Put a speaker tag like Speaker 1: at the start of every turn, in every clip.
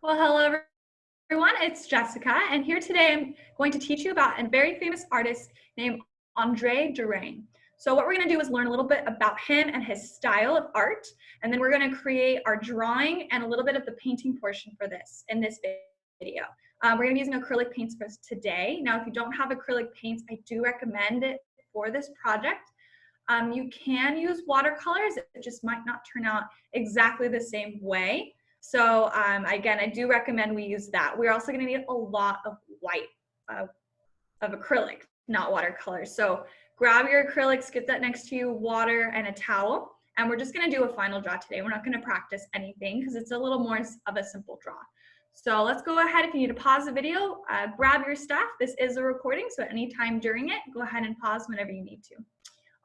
Speaker 1: Well, hello everyone, it's Jessica, and here today I'm going to teach you about a very famous artist named Derain. So what we're going to do is learn a little bit about him and his style of art, and then we're going to create our drawing and a little bit of the painting portion for this in this video. We're going to be using acrylic paints for today. Now, if you don't have acrylic paints, I do recommend it for this project. You can use watercolors, it just might not turn out exactly the same way. So again, I do recommend we use that. We're also going to need a lot of white of acrylic, not watercolors. So grab your acrylics, get that next to you, water and a towel, and we're just going to do a final draw today. We're not going to practice anything because it's a little more of a simple draw. So let's go ahead. If you need to pause the video, grab your stuff. This is a recording, so anytime during it, go ahead and pause whenever you need to.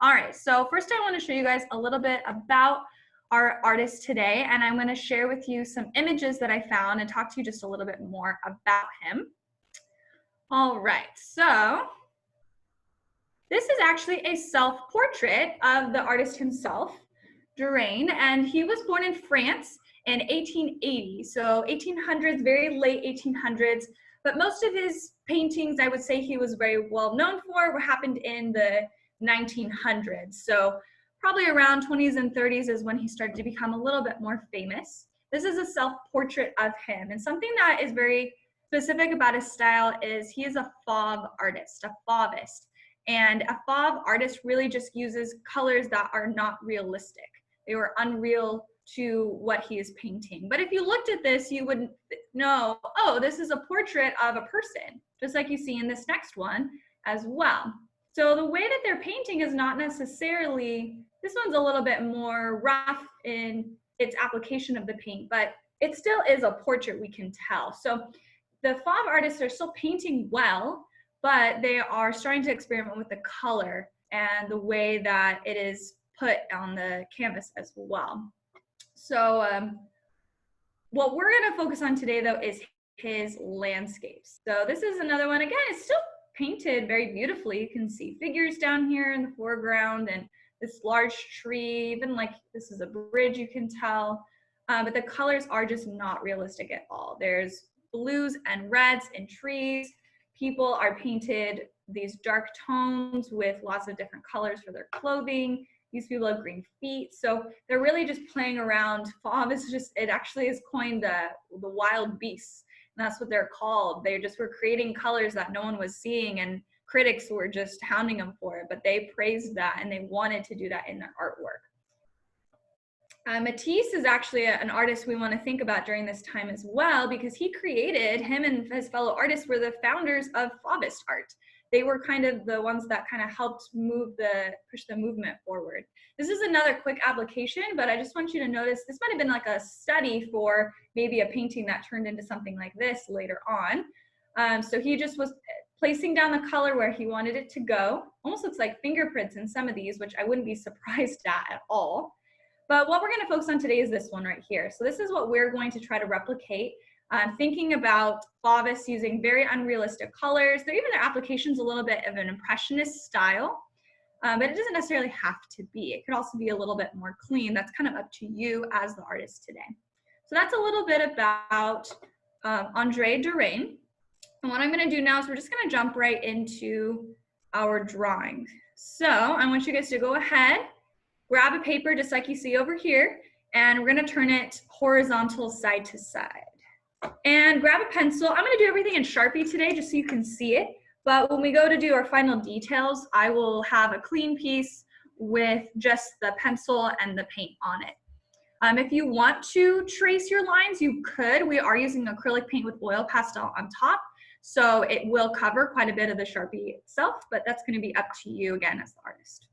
Speaker 1: All right, so first I want to show you guys a little bit about our artist today, and I'm going to share with you some images that I found and talk to you just a little bit more about him. All right, so this is actually a self-portrait of the artist himself, Derain, and he was born in France in 1880, so 1800s, very late 1800s, but most of his paintings, I would say he was very well known for, what happened in the 1900s. So probably around 20s and 30s is when he started to become a little bit more famous. This is a self-portrait of him, and something that is very specific about his style is he is a Fauve artist, a Fauvist. And a Fauve artist really just uses colors that are not realistic. They were unreal to what he is painting. But if you looked at this, you would know, oh, this is a portrait of a person, just like you see in this next one as well. So the way that they're painting is not necessarily, this one's a little bit more rough in its application of the paint, but it still is a portrait, we can tell. So the Fauve artists are still painting well, but they are starting to experiment with the color and the way that it is put on the canvas as well. So what we're going to focus on today, though, is his landscapes. So this is another one. Again, it's still painted very beautifully. You can see figures down here in the foreground and this large tree, even like this is a bridge, you can tell. But the colors are just not realistic at all. There's blues and reds in trees. People are painted these dark tones with lots of different colors for their clothing. These people have green feet. So they're really just playing around. Fauve is just, it actually is coined the wild beasts. And that's what they're called. They just were creating colors that no one was seeing, and critics were just hounding them for it, but they praised that and they wanted to do that in their artwork. Matisse is actually an artist we want to think about during this time as well, because he created, him and his fellow artists were the founders of Fauvist art. They were kind of the ones that kind of helped push the movement forward. This is another quick application, but I just want you to notice this might have been like a study for maybe a painting that turned into something like this later on. So he just was placing down the color where he wanted it to go. Almost looks like fingerprints in some of these, which I wouldn't be surprised at all. But what we're going to focus on today is this one right here. So this is what we're going to try to replicate. Thinking about Fauvists using very unrealistic colors. Even their application's a little bit of an impressionist style, but it doesn't necessarily have to be. It could also be a little bit more clean. That's kind of up to you as the artist today. So that's a little bit about Derain. And what I'm going to do now is we're just going to jump right into our drawing. So I want you guys to go ahead, grab a paper just like you see over here, and we're going to turn it horizontal side to side. And grab a pencil. I'm going to do everything in Sharpie today just so you can see it. But when we go to do our final details, I will have a clean piece with just the pencil and the paint on it. If you want to trace your lines, you could. We are using acrylic paint with oil pastel on top, so it will cover quite a bit of the Sharpie itself, but that's going to be up to you again as the artist.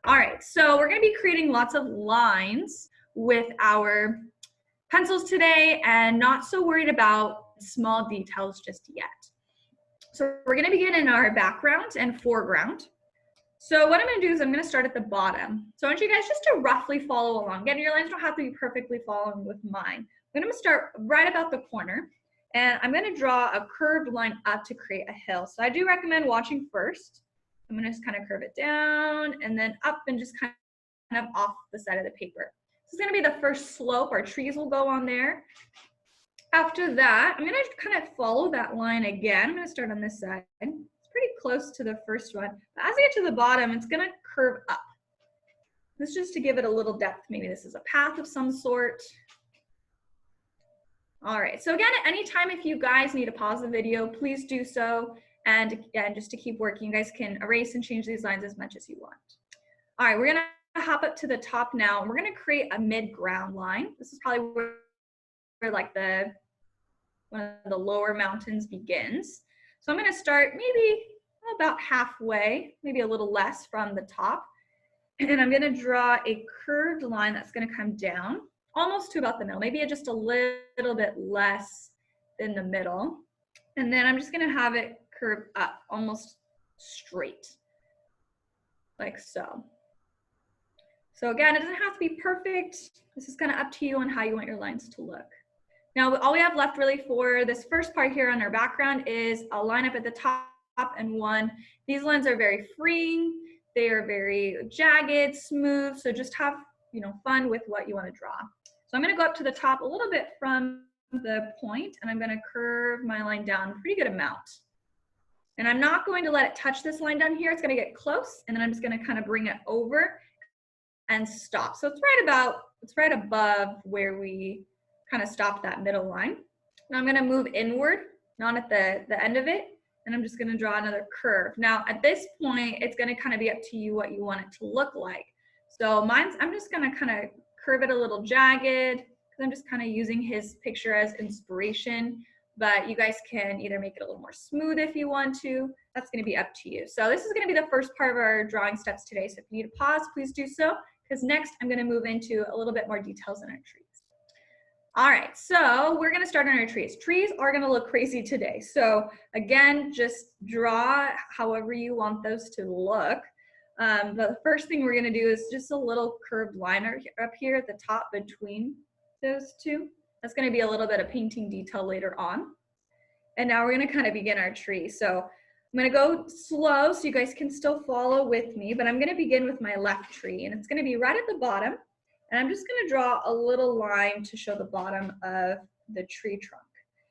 Speaker 1: All right, so we're going to be creating lots of lines with our pencils today and not so worried about small details just yet. So we're going to begin in our background and foreground. So what I'm going to do is I'm going to start at the bottom. So I want you guys just to roughly follow along. Again, your lines don't have to be perfectly following with mine. I'm going to start right about the corner, and I'm going to draw a curved line up to create a hill. So I do recommend watching first. I'm going to just kind of curve it down and then up and just kind of off the side of the paper. This is going to be the first slope. Our trees will go on there. After that, I'm gonna kind of follow that line again. I'm gonna start on this side. It's pretty close to the first one. But as I get to the bottom, it's gonna curve up. This is just to give it a little depth. Maybe this is a path of some sort. All right, so again, at any time, if you guys need to pause the video, please do so. And again, just to keep working, you guys can erase and change these lines as much as you want. All right, we're gonna hop up to the top now, and we're gonna create a mid-ground line. This is probably where like one of the lower mountains begins. So I'm gonna start maybe about halfway, maybe a little less from the top. And I'm gonna draw a curved line that's gonna come down almost to about the middle, maybe just a little bit less than the middle. And then I'm just gonna have it curve up almost straight, like so. So again, it doesn't have to be perfect. This is kind of up to you on how you want your lines to look. Now, all we have left really for this first part here on our background is a line up at the top and one. These lines are very freeing. They are very jagged, smooth. So just have, fun with what you want to draw. So I'm going to go up to the top a little bit from the point, and I'm going to curve my line down a pretty good amount. And I'm not going to let it touch this line down here. It's going to get close, and then I'm just going to kind of bring it over and stop. So it's right above where we kind of stop that middle line. Now I'm going to move inward, not at the end of it, and I'm just going to draw another curve. Now at this point, it's going to kind of be up to you what you want it to look like. So I'm just going to kind of curve it a little jagged, because I'm just kind of using his picture as inspiration, but you guys can either make it a little more smooth if you want to. That's going to be up to you. So this is going to be the first part of our drawing steps today. So if you need to pause, please do so, because next I'm going to move into a little bit more details in our trees. All right, so we're going to start on our trees. Trees are going to look crazy today. So again, just draw however you want those to look. But the first thing we're going to do is just a little curved line up here at the top between those two. That's going to be a little bit of painting detail later on. And now we're going to kind of begin our tree. So I'm going to go slow so you guys can still follow with me, but I'm going to begin with my left tree, and it's going to be right at the bottom. And I'm just going to draw a little line to show the bottom of the tree trunk.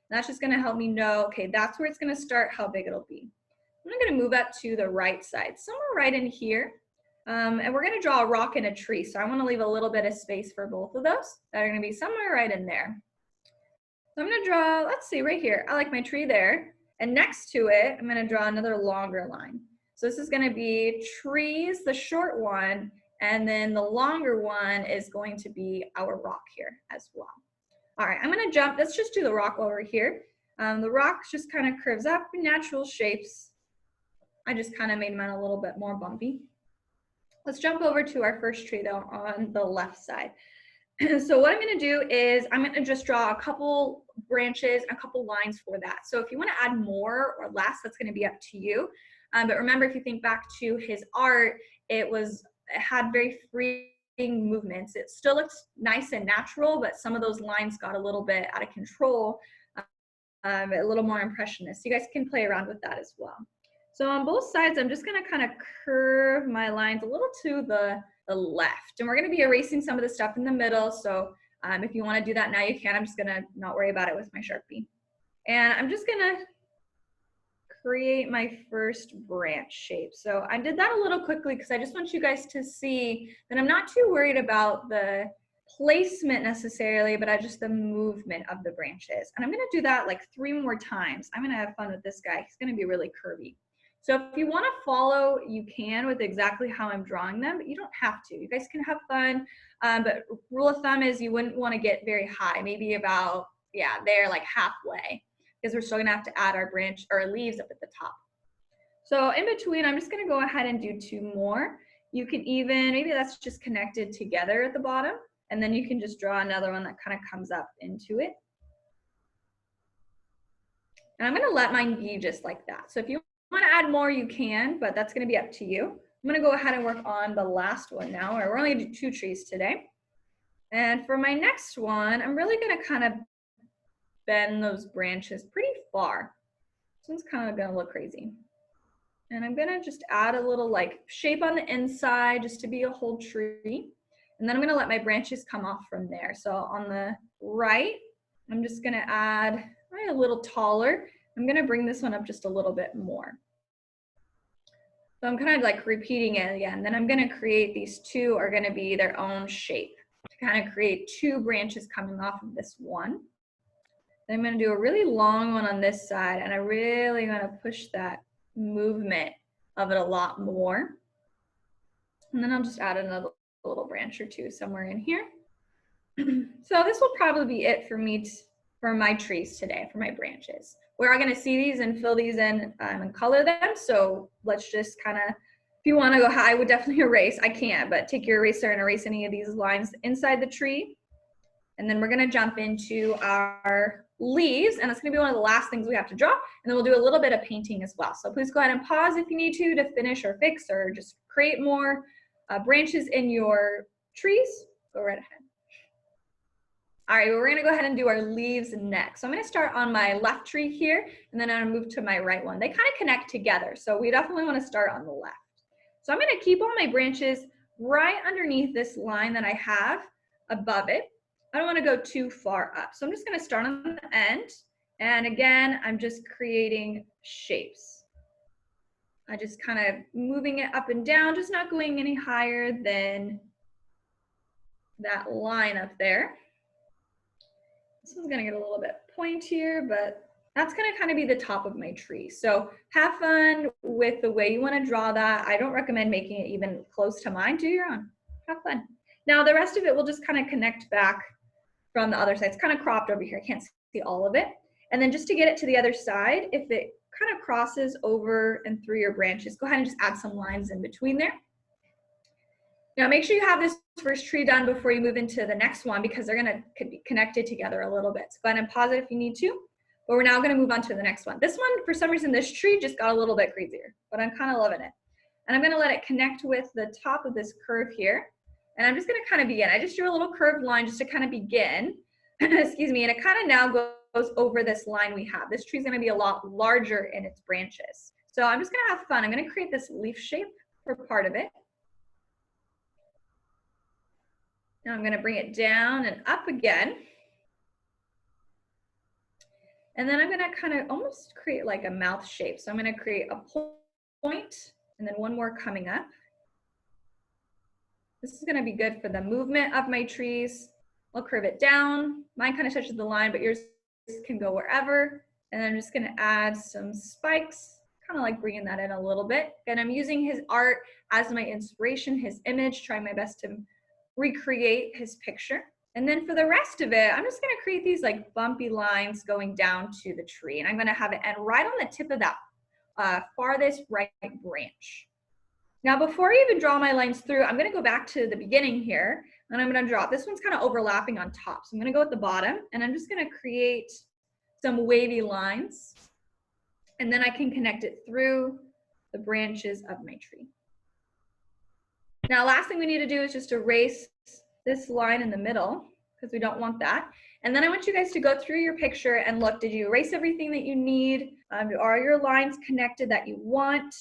Speaker 1: And that's just going to help me know, okay, that's where it's going to start, how big it'll be. I'm going to move up to the right side, somewhere right in here. And we're going to draw a rock and a tree. So I want to leave a little bit of space for both of those that are going to be somewhere right in there. So I'm going to draw, let's see, right here. I like my tree there. And next to it, I'm going to draw another longer line. So this is going to be trees, the short one, and then the longer one is going to be our rock here as well. All right, I'm going to jump. Let's just do the rock while we're here. The rock just kind of curves up in natural shapes. I just kind of made mine a little bit more bumpy. Let's jump over to our first tree though on the left side. So what I'm going to do is I'm going to just draw a couple branches, a couple lines for that. So if you want to add more or less, that's going to be up to you. But remember, if you think back to his art, it had very freeing movements. It still looks nice and natural, but some of those lines got a little bit out of control, a little more impressionist. You guys can play around with that as well. So on both sides, I'm just going to kind of curve my lines a little to the left. And we're going to be erasing some of the stuff in the middle. So if you want to do that now, you can. I'm just going to not worry about it with my Sharpie. And I'm just going to create my first branch shape. So I did that a little quickly because I just want you guys to see that I'm not too worried about the placement necessarily, but just the movement of the branches. And I'm going to do that like 3 more times. I'm going to have fun with this guy. He's going to be really curvy. So if you want to follow, you can with exactly how I'm drawing them, but you don't have to. You guys can have fun. But rule of thumb is you wouldn't want to get very high, maybe about, there, like halfway, because we're still going to have to add our branch or leaves up at the top. So in between, I'm just going to go ahead and do 2 more. You can even, maybe that's just connected together at the bottom, and then you can just draw another one that kind of comes up into it. And I'm going to let mine be just like that. So if you want to add more, you can, but that's going to be up to you. I'm going to go ahead and work on the last one now. We're only going to do 2 trees today. And for my next one, I'm really going to kind of bend those branches pretty far. This one's kind of going to look crazy. And I'm going to just add a little like shape on the inside just to be a whole tree. And then I'm going to let my branches come off from there. So on the right, I'm just gonna add a little taller. I'm gonna bring this one up just a little bit more. So I'm kind of like repeating it again. Then I'm gonna create these two are gonna be their own shape to kind of create two branches coming off of this one. Then I'm gonna do a really long one on this side, and I really wanna push that movement of it a lot more. And then I'll just add another little branch or two somewhere in here. So this will probably be it for me for my trees today, for my branches. We are going to see these and fill these in and color them. So let's just kind of, if you want to go high, I would definitely erase. I can't, but take your eraser and erase any of these lines inside the tree. And then we're going to jump into our leaves, and it's going to be one of the last things we have to draw. And then we'll do a little bit of painting as well. So please go ahead and pause if you need to finish or fix or just create more branches in your trees. Go right ahead. All right, we're gonna go ahead and do our leaves next. So I'm gonna start on my left tree here, and then I'm gonna move to my right one. They kind of connect together, so we definitely wanna start on the left. So I'm gonna keep all my branches right underneath this line that I have above it. I don't wanna go too far up. So I'm just gonna start on the end, and again, I'm just creating shapes. I just kind of moving it up and down, just not going any higher than that line up there. This one's gonna get a little bit pointier, but that's gonna kind of be the top of my tree. So have fun with the way you wanna draw that. I don't recommend making it even close to mine. Do your own, have fun. Now the rest of it will just kind of connect back from the other side. It's kind of cropped over here, I can't see all of it. And then just to get it to the other side, if it kind of crosses over and through your branches, go ahead and just add some lines in between there. Now make sure you have this first tree done before you move into the next one, because they're gonna be connected together a little bit. So go ahead and pause it if you need to, but we're now gonna move on to the next one. This one, for some reason, this tree just got a little bit crazier, but I'm kind of loving it. And I'm gonna let it connect with the top of this curve here. And I'm just gonna kind of begin. I just drew a little curved line just to kind of begin, excuse me, and it kind of now goes over this line we have. This tree's gonna be a lot larger in its branches. So I'm just gonna have fun. I'm gonna create this leaf shape for part of it. Now I'm going to bring it down and up again. And then I'm going to kind of almost create like a mouth shape. So I'm going to create a point and then one more coming up. This is going to be good for the movement of my trees. I'll curve it down. Mine kind of touches the line, but yours can go wherever. And I'm just going to add some spikes, kind of like bringing that in a little bit. And I'm using his art as my inspiration, his image, trying my best to recreate his picture. And then for the rest of it, I'm just gonna create these like bumpy lines going down to the tree. And I'm gonna have it end right on the tip of that farthest right branch. Now, before I even draw my lines through, I'm gonna go back to the beginning here, and I'm gonna draw. This one's kind of overlapping on top. So I'm gonna go at the bottom, and I'm just gonna create some wavy lines. And then I can connect it through the branches of my tree. Now, last thing we need to do is just erase this line in the middle, because we don't want that. And then I want you guys to go through your picture and look, did you erase everything that you need? Are your lines connected that you want?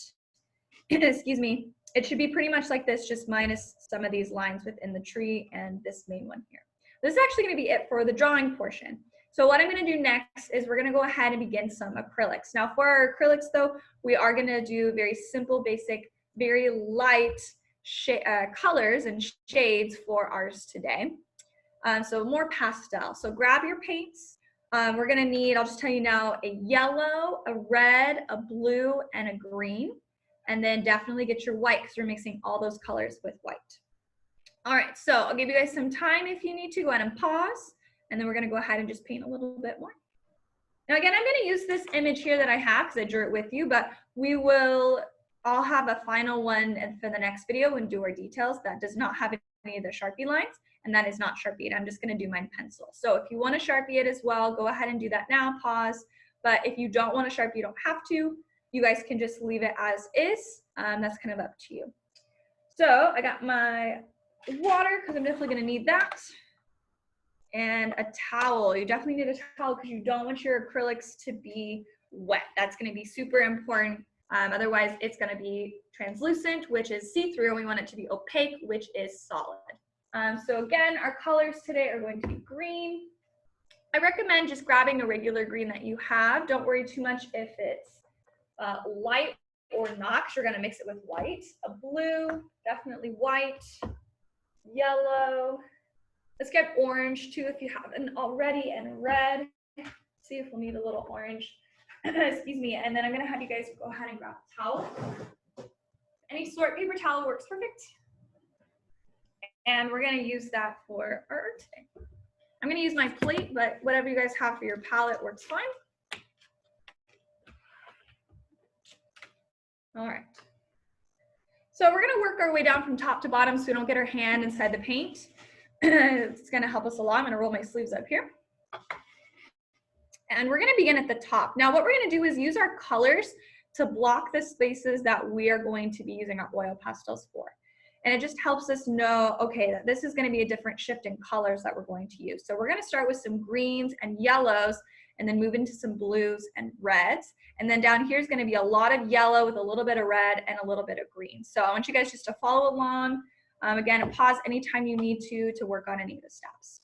Speaker 1: Excuse me. It should be pretty much like this, just minus some of these lines within the tree and this main one here. This is actually going to be it for the drawing portion. So what I'm going to do next is we're going to go ahead and begin some acrylics. Now for our acrylics though, we are going to do very simple, basic, very light colors and shades for ours today. So more pastel. So grab your paints. We're gonna need, I'll just tell you now, a yellow, a red, a blue, and a green. And then definitely get your white, because we're mixing all those colors with white. All right, so I'll give you guys some time if you need to. Go ahead and pause, and then we're gonna go ahead and just paint a little bit more. Now again, I'm gonna use this image here that I have because I drew it with you, but we will I'll have a final one for the next video and do our details. That does not have any of the Sharpie lines, and that is not Sharpied. I'm just gonna do mine pencil. So if you wanna Sharpie it as well, go ahead and do that now, pause. But if you don't wanna Sharpie, you don't have to. You guys can just leave it as is. That's kind of up to you. So I got my water, because I'm definitely gonna need that. And a towel. You definitely need a towel because you don't want your acrylics to be wet. That's gonna be super important. Otherwise, it's going to be translucent, which is see-through, and we want it to be opaque, which is solid. So again, our colors today are going to be green, I recommend just grabbing a regular green that you have. Don't worry too much if it's light or not, because you're going to mix it with white. A blue, definitely white, yellow. Let's get orange too if you haven't already, and red. See if we'll need a little orange. Excuse me. And then I'm going to have you guys go ahead and grab a towel. Any sort, paper towel works perfect. And we're going to use that for our art today. I'm going to use my plate, but whatever you guys have for your palette works fine. All right. So we're going to work our way down from top to bottom so we don't get our hand inside the paint. It's going to help us a lot. I'm going to roll my sleeves up here. And we're going to begin at the top. Now what we're going to do is use our colors to block the spaces that we are going to be using our oil pastels for. And it just helps us know, okay, that this is going to be a different shift in colors that we're going to use. So we're going to start with some greens and yellows, and then move into some blues and reds. And then down here is going to be a lot of yellow with a little bit of red and a little bit of green. So I want you guys just to follow along. Again, pause anytime you need to work on any of the steps.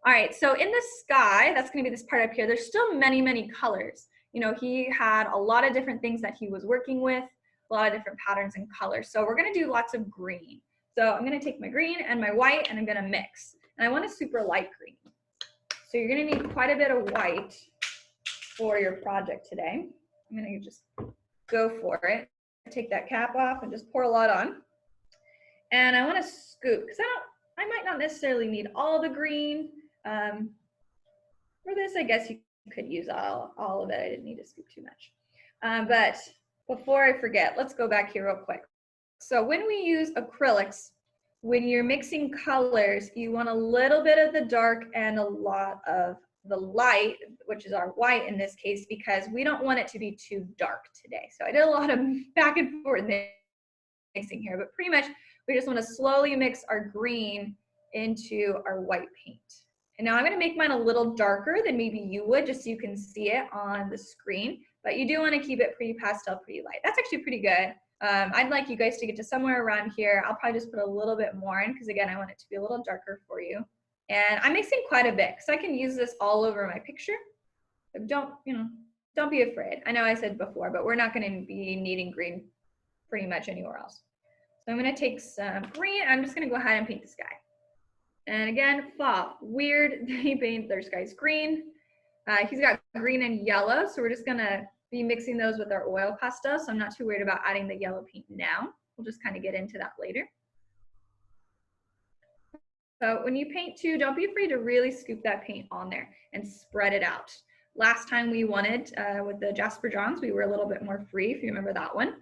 Speaker 1: All right, so in the sky, that's going to be this part up here. There's still many, many colors. You know, he had a lot of different things that he was working with, a lot of different patterns and colors. So we're going to do lots of green. So I'm going to take my green and my white and I'm going to mix. And I want a super light green. So you're going to need quite a bit of white for your project today. I'm going to just go for it. Take that cap off and just pour a lot on. And I want to scoop because I might not necessarily need all the green. For this, I guess you could use all of it. I didn't need to scoop too much. But before I forget, let's go back here real quick. So when we use acrylics, when you're mixing colors, you want a little bit of the dark and a lot of the light, which is our white in this case, because we don't want it to be too dark today. So I did a lot of back and forth mixing here, but pretty much we just want to slowly mix our green into our white paint. And now I'm going to make mine a little darker than maybe you would, just so you can see it on the screen. But you do want to keep it pretty pastel, pretty light. That's actually pretty good. I'd like you guys to get to somewhere around here. I'll probably just put a little bit more in because, again, I want it to be a little darker for you. And I'm mixing quite a bit because I can use this all over my picture. But don't be afraid. I know I said before, but we're not going to be needing green pretty much anywhere else. So I'm going to take some green. I'm just going to go ahead and paint the sky. And again, Fauve, weird, they paint their skies green. He's got green and yellow, so we're just going to be mixing those with our oil pastel. So I'm not too worried about adding the yellow paint now. We'll just kind of get into that later. So when you paint too, don't be afraid to really scoop that paint on there and spread it out. Last time we wanted, with the Jasper Johns, we were a little bit more free, if you remember that one.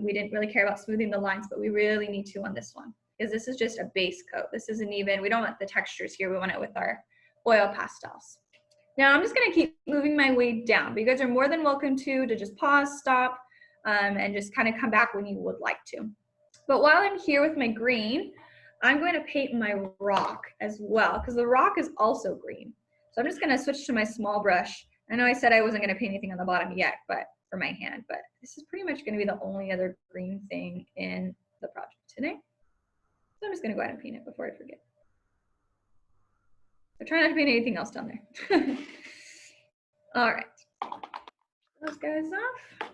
Speaker 1: We didn't really care about smoothing the lines, but we really need to on this one, because this is just a base coat. This isn't even, we don't want the textures here. We want it with our oil pastels. Now I'm just gonna keep moving my way down, but you guys are more than welcome to just pause, stop, and just kind of come back when you would like to. But while I'm here with my green, I'm going to paint my rock as well, because the rock is also green. So I'm just gonna switch to my small brush. I know I said I wasn't gonna paint anything on the bottom yet, but for my hand, but this is pretty much gonna be the only other green thing in the project today. So I'm just gonna go ahead and paint it before I forget. So try not to paint anything else down there. All right, those guys off.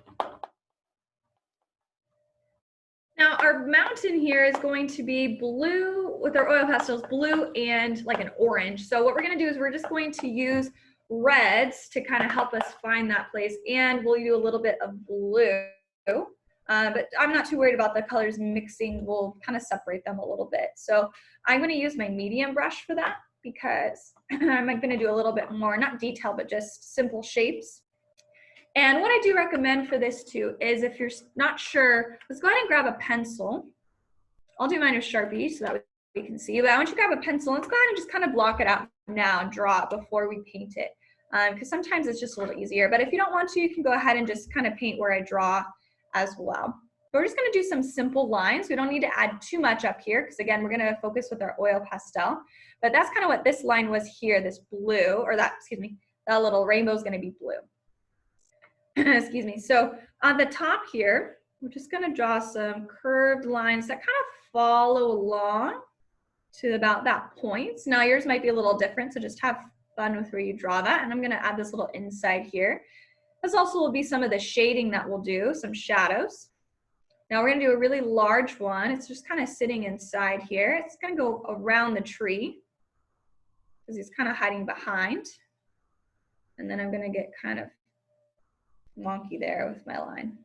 Speaker 1: Now our mountain here is going to be blue with our oil pastels, blue and like an orange. So what we're gonna do is we're just going to use reds to kind of help us find that place, and we'll do a little bit of blue. But I'm not too worried about the colors mixing. We'll kind of separate them a little bit. So I'm going to use my medium brush for that, because I'm going to do a little bit more, not detail, but just simple shapes. And what I do recommend for this too is, if you're not sure, let's go ahead and grab a pencil. I'll do mine with Sharpie so that we can see, but I want you to grab a pencil. Let's go ahead and just kind of block it out now and draw it before we paint it. Because sometimes it's just a little easier, but if you don't want to, you can go ahead and just kind of paint where I draw as well. But we're just going to do some simple lines. We don't need to add too much up here, because again, we're going to focus with our oil pastel. But that's kind of what this line was here, this blue, or that, excuse me, that little rainbow is going to be blue. Excuse me. So on the top here, we're just going to draw some curved lines that kind of follow along to about that point. Now yours might be a little different, so just have fun with where you draw that. And I'm gonna add this little inside here. This also will be some of the shading that we'll do, some shadows. Now we're gonna do a really large one. It's just kind of sitting inside here. It's gonna go around the tree because he's kind of hiding behind. And then I'm gonna get kind of wonky there with my line.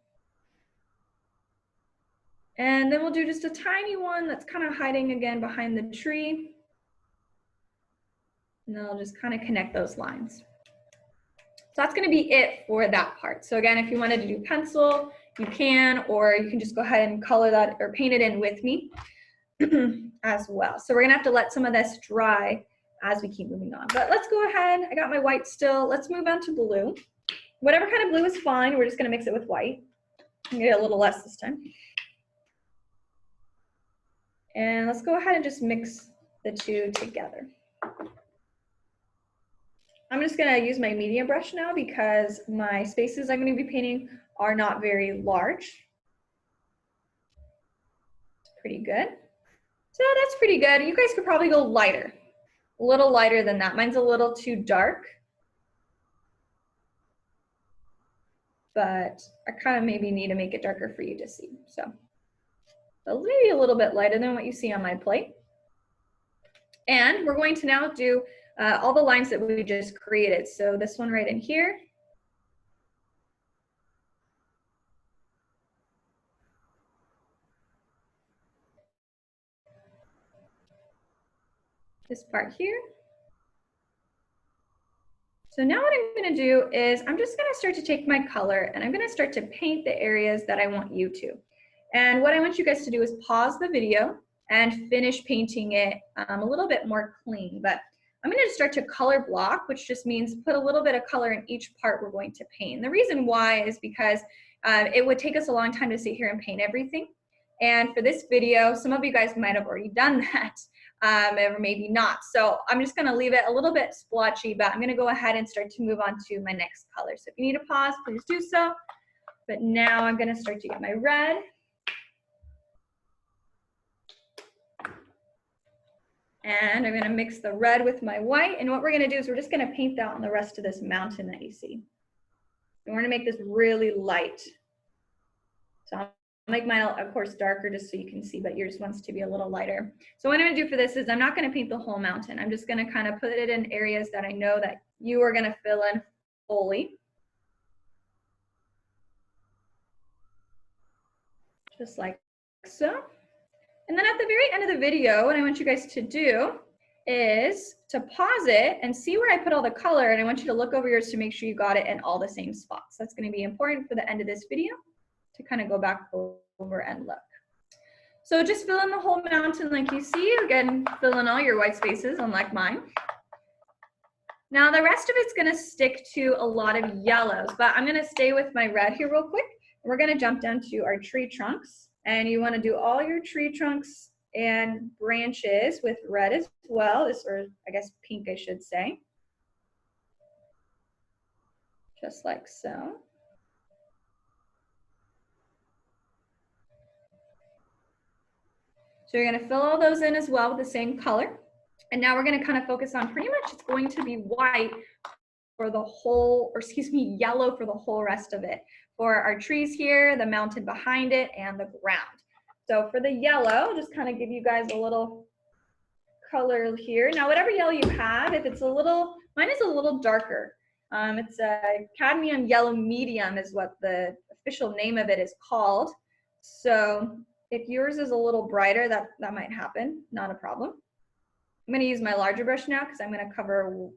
Speaker 1: And then we'll do just a tiny one that's kind of hiding again behind the tree. And then I'll just kind of connect those lines. So that's gonna be it for that part. So again, if you wanted to do pencil, you can, or you can just go ahead and color that or paint it in with me as well. So we're gonna have to let some of this dry as we keep moving on. But let's go ahead, I got my white still. Let's move on to blue. Whatever kind of blue is fine, we're just gonna mix it with white. I'm gonna get a little less this time. And let's go ahead and just mix the two together. I'm just gonna use my medium brush now because my spaces I'm gonna be painting are not very large. It's pretty good. So that's pretty good. You guys could probably go lighter, a little lighter than that. Mine's a little too dark, but I kind of maybe need to make it darker for you to see. So maybe a little bit lighter than what you see on my plate. And we're going to now do all the lines that we just created. So this one right in here. This part here. So now what I'm gonna do is I'm just gonna start to take my color and I'm gonna start to paint the areas that I want you to. And what I want you guys to do is pause the video and finish painting it a little bit more clean. But I'm gonna start to color block, which just means put a little bit of color in each part we're going to paint. The reason why is because it would take us a long time to sit here and paint everything. And for this video, some of you guys might have already done that, or maybe not. So I'm just gonna leave it a little bit splotchy, but I'm gonna go ahead and start to move on to my next color. So if you need to pause, please do so. But now I'm gonna start to get my red. And I'm gonna mix the red with my white. And what we're gonna do is we're just gonna paint that on the rest of this mountain that you see. And we're gonna make this really light. So I'll make mine, of course, darker just so you can see, but yours wants to be a little lighter. So what I'm gonna do for this is I'm not gonna paint the whole mountain. I'm just gonna kind of put it in areas that I know that you are gonna fill in fully. Just like so. And then at the very end of the video, what I want you guys to do is to pause it and see where I put all the color, and I want you to look over yours to make sure you got it in all the same spots. That's gonna be important for the end of this video to kind of go back over and look. So just fill in the whole mountain like you see. Again, fill in all your white spaces, unlike mine. Now the rest of it's gonna stick to a lot of yellows, but I'm gonna stay with my red here real quick. We're gonna jump down to our tree trunks. And you want to do all your tree trunks and branches with red as well, or I guess pink, I should say. Just like so. So you're going to fill all those in as well with the same color. And now we're going to kind of focus on pretty much it's going to be white for the whole, or excuse me, yellow for the whole rest of it. For our trees here, the mountain behind it, and the ground. So for the yellow, just kind of give you guys a little color here. Now, whatever yellow you have, if it's a little, mine is a little darker. It's a cadmium yellow medium is what the official name of it is called. So if yours is a little brighter, that might happen, not a problem. I'm gonna use my larger brush now because I'm gonna cover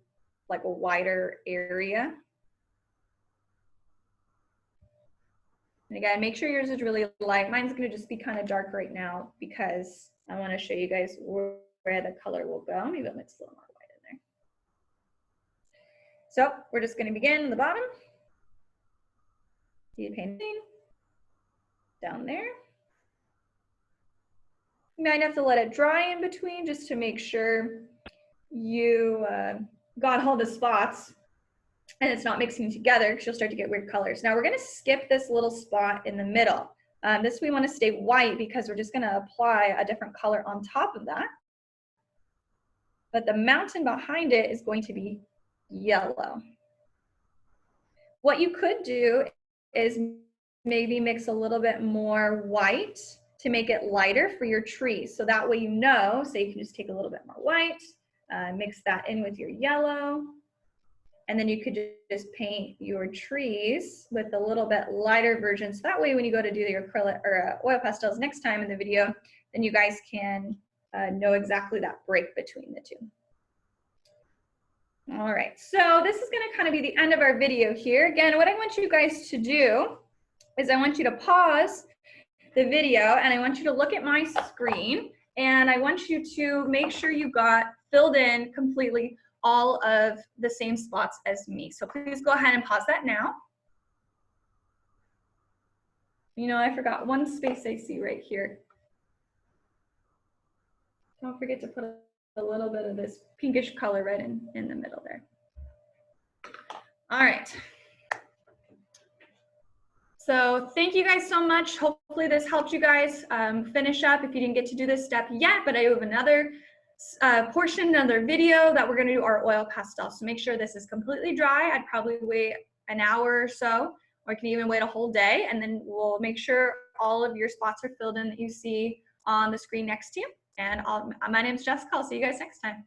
Speaker 1: like a wider area. And again, make sure yours is really light. Mine's gonna just be kind of dark right now because I wanna show you guys where the color will go. Maybe I'll mix a little more white in there. So we're just gonna begin in the bottom. Deep painting down there. You might have to let it dry in between just to make sure you got all the spots and it's not mixing together because you'll start to get weird colors. Now we're gonna skip this little spot in the middle. This we wanna stay white because we're just gonna apply a different color on top of that. But the mountain behind it is going to be yellow. What you could do is maybe mix a little bit more white to make it lighter for your trees. So that way you know, so you can just take a little bit more white, mix that in with your yellow, and then you could just paint your trees with a little bit lighter version. So that way when you go to do your acrylic or oil pastels next time in the video, then you guys can know exactly that break between the two. All right, so this is gonna kind of be the end of our video here. Again, what I want you guys to do is I want you to pause the video and I want you to look at my screen and I want you to make sure you got filled in completely all of the same spots as me. So please go ahead and pause that now. You know, I forgot one space I see right here. Don't forget to put a little bit of this pinkish color right in the middle there. All right. So thank you guys so much. Hopefully this helped you guys finish up if you didn't get to do this step yet, but I have another portion, another video that we're gonna do our oil pastel. So make sure this is completely dry. I'd probably wait an hour or so, or you can even wait a whole day, and then we'll make sure all of your spots are filled in that you see on the screen next to you. And my name is Jessica. I'll see you guys next time.